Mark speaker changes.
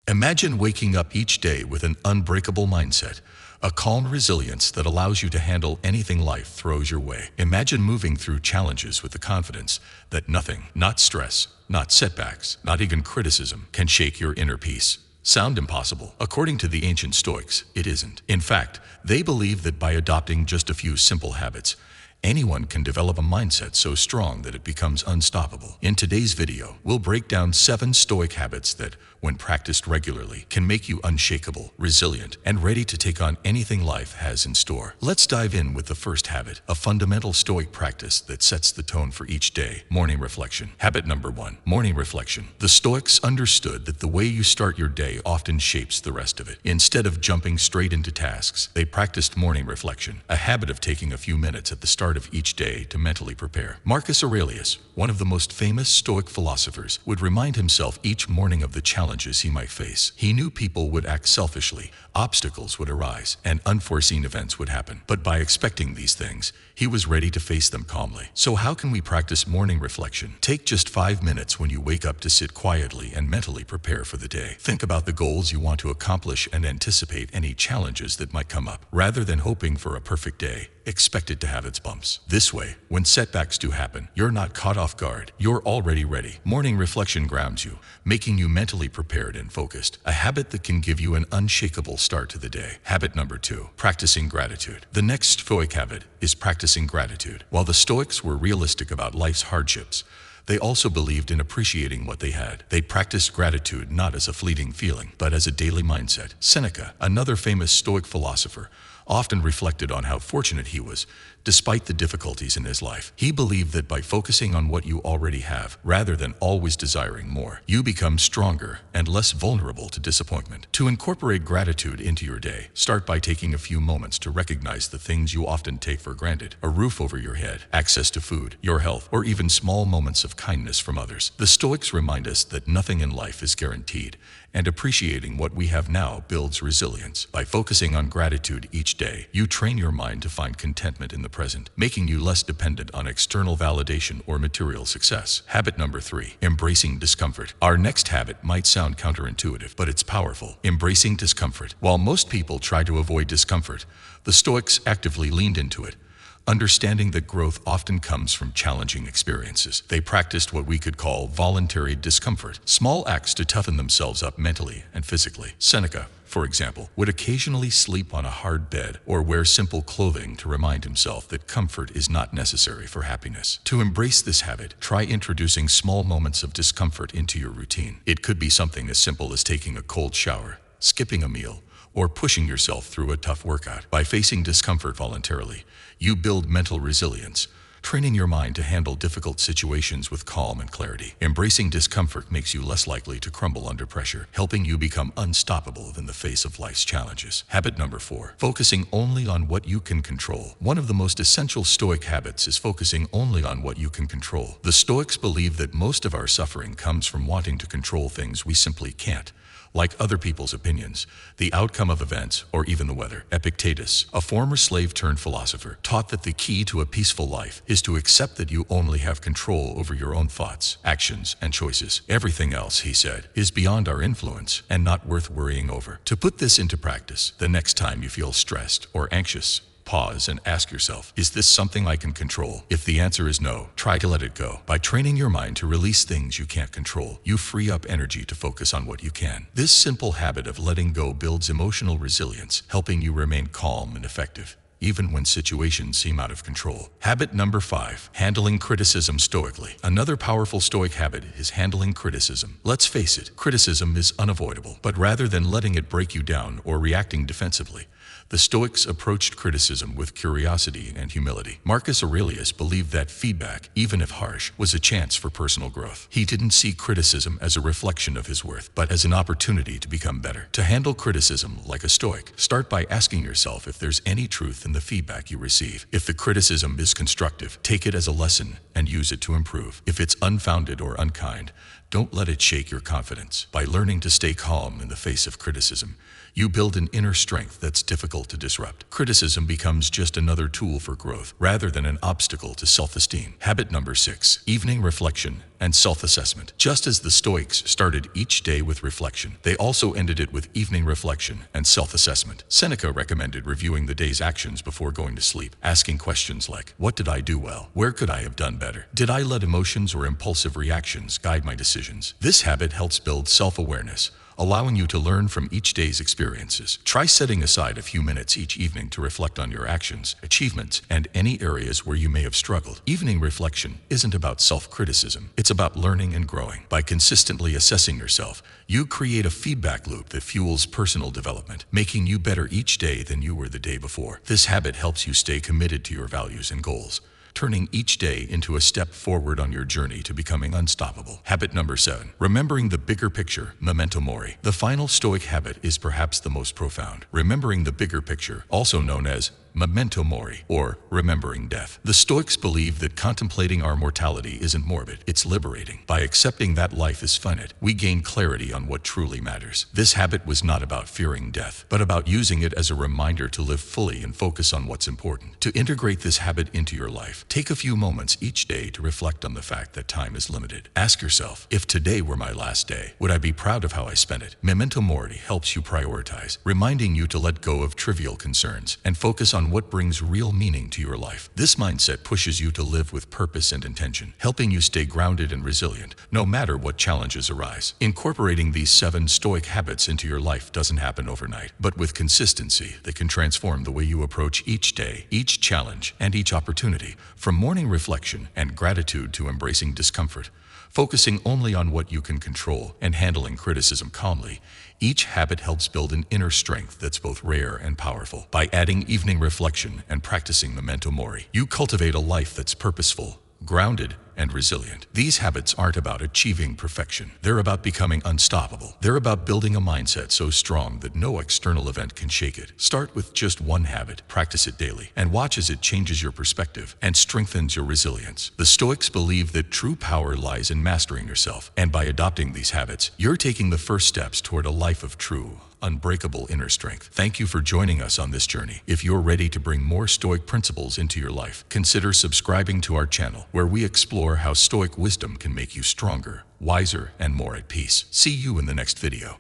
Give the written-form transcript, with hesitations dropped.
Speaker 1: Imagine waking up each day with an unbreakable mindset, a calm resilience that allows you to handle anything life throws your way. Imagine moving through challenges with the confidence that nothing, not stress, not setbacks, not even criticism, can shake your inner peace. Sound impossible? According to the ancient Stoics, it isn't. In fact, they believe that by adopting just a few simple habits, anyone can develop a mindset so strong that it becomes unstoppable. In today's video, we'll break down 7 Stoic habits that, when practiced regularly, can make you unshakable, resilient, and ready to take on anything life has in store. Let's dive in with the first habit, a fundamental Stoic practice that sets the tone for each day: morning reflection. Habit number 1, morning reflection. The Stoics understood that the way you start your day often shapes the rest of it. Instead of jumping straight into tasks, they practiced morning reflection, a habit of taking a few minutes at the start of each day to mentally prepare. Marcus Aurelius, one of the most famous Stoic philosophers, would remind himself each morning of the challenges he might face. He knew people would act selfishly, obstacles would arise, and unforeseen events would happen. But by expecting these things, he was ready to face them calmly. So how can we practice morning reflection? Take just 5 minutes when you wake up to sit quietly and mentally prepare for the day. Think about the goals you want to accomplish and anticipate any challenges that might come up. Rather than hoping for a perfect day, expect it to have its bumps. This way, when setbacks do happen, you're not caught off guard. You're already ready. Morning reflection grounds you, making you mentally prepared and focused, a habit that can give you an unshakable start to the day. Habit number 2, practicing gratitude. The next Stoic habit is practicing gratitude. While the Stoics were realistic about life's hardships, they also believed in appreciating what they had. They practiced gratitude not as a fleeting feeling, but as a daily mindset. Seneca, another famous Stoic philosopher, often reflected on how fortunate he was, despite the difficulties in his life. He believed that by focusing on what you already have, rather than always desiring more, you become stronger and less vulnerable to disappointment. To incorporate gratitude into your day, start by taking a few moments to recognize the things you often take for granted: a roof over your head, access to food, your health, or even small moments of kindness from others. The Stoics remind us that nothing in life is guaranteed, and appreciating what we have now builds resilience. By focusing on gratitude each day, you train your mind to find contentment in the present, making you less dependent on external validation or material success. Habit number 3, embracing discomfort. Our next habit might sound counterintuitive, but it's powerful. Embracing discomfort. While most people try to avoid discomfort, the Stoics actively leaned into it, understanding that growth often comes from challenging experiences. They practiced what we could call voluntary discomfort, small acts to toughen themselves up mentally and physically. Seneca, for example, would occasionally sleep on a hard bed or wear simple clothing to remind himself that comfort is not necessary for happiness. To embrace this habit, try introducing small moments of discomfort into your routine. It could be something as simple as taking a cold shower, skipping a meal, or pushing yourself through a tough workout. By facing discomfort voluntarily, you build mental resilience, training your mind to handle difficult situations with calm and clarity. Embracing discomfort makes you less likely to crumble under pressure, helping you become unstoppable in the face of life's challenges. Habit number 4, focusing only on what you can control. One of the most essential Stoic habits is focusing only on what you can control. The Stoics believe that most of our suffering comes from wanting to control things we simply can't, like other people's opinions, the outcome of events, or even the weather. Epictetus, a former slave-turned-philosopher, taught that the key to a peaceful life is to accept that you only have control over your own thoughts, actions, and choices. Everything else, he said, is beyond our influence and not worth worrying over. To put this into practice, the next time you feel stressed or anxious, pause and ask yourself, is this something I can control? If the answer is no, try to let it go. By training your mind to release things you can't control, you free up energy to focus on what you can. This simple habit of letting go builds emotional resilience, helping you remain calm and effective, even when situations seem out of control. Habit number 5, handling criticism stoically. Another powerful Stoic habit is handling criticism. Let's face it, criticism is unavoidable, but rather than letting it break you down or reacting defensively, the Stoics approached criticism with curiosity and humility. Marcus Aurelius believed that feedback, even if harsh, was a chance for personal growth. He didn't see criticism as a reflection of his worth, but as an opportunity to become better. To handle criticism like a Stoic, start by asking yourself if there's any truth in in the feedback you receive. If the criticism is constructive, take it as a lesson and use it to improve. If it's unfounded or unkind, don't let it shake your confidence. By learning to stay calm in the face of criticism, you build an inner strength that's difficult to disrupt. Criticism becomes just another tool for growth, rather than an obstacle to self-esteem. Habit number 6, evening reflection and self-assessment. Just as the Stoics started each day with reflection, they also ended it with evening reflection and self-assessment. Seneca recommended reviewing the day's actions before going to sleep, asking questions like, what did I do well? Where could I have done better? Did I let emotions or impulsive reactions guide my decisions? This habit helps build self-awareness, allowing you to learn from each day's experiences. Try setting aside a few minutes each evening to reflect on your actions, achievements, and any areas where you may have struggled. Evening reflection isn't about self-criticism. It's about learning and growing. By consistently assessing yourself, you create a feedback loop that fuels personal development, making you better each day than you were the day before. This habit helps you stay committed to your values and goals, turning each day into a step forward on your journey to becoming unstoppable. Habit number 7, remembering the bigger picture, memento mori. The final Stoic habit is perhaps the most profound. Remembering the bigger picture, also known as memento mori, or remembering death. The Stoics believe that contemplating our mortality isn't morbid, it's liberating. By accepting that life is finite, we gain clarity on what truly matters. This habit was not about fearing death, but about using it as a reminder to live fully and focus on what's important. To integrate this habit into your life, take a few moments each day to reflect on the fact that time is limited. Ask yourself, if today were my last day, would I be proud of how I spent it? Memento mori helps you prioritize, reminding you to let go of trivial concerns and focus on what brings real meaning to your life. This mindset pushes you to live with purpose and intention, helping you stay grounded and resilient, no matter what challenges arise. Incorporating these 7 Stoic habits into your life doesn't happen overnight, but with consistency, they can transform the way you approach each day, each challenge, and each opportunity. From morning reflection and gratitude to embracing discomfort, focusing only on what you can control and handling criticism calmly, each habit helps build an inner strength that's both rare and powerful. By adding evening reflection and practicing memento mori, you cultivate a life that's purposeful, grounded, and resilient. These habits aren't about achieving perfection. They're about becoming unstoppable. They're about building a mindset so strong that no external event can shake it. Start with just one habit, practice it daily, and watch as it changes your perspective and strengthens your resilience. The Stoics believe that true power lies in mastering yourself, and by adopting these habits, you're taking the first steps toward a life of true, unbreakable inner strength. Thank you for joining us on this journey. If you're ready to bring more Stoic principles into your life, consider subscribing to our channel, where we explore how Stoic wisdom can make you stronger, wiser, and more at peace. See you in the next video.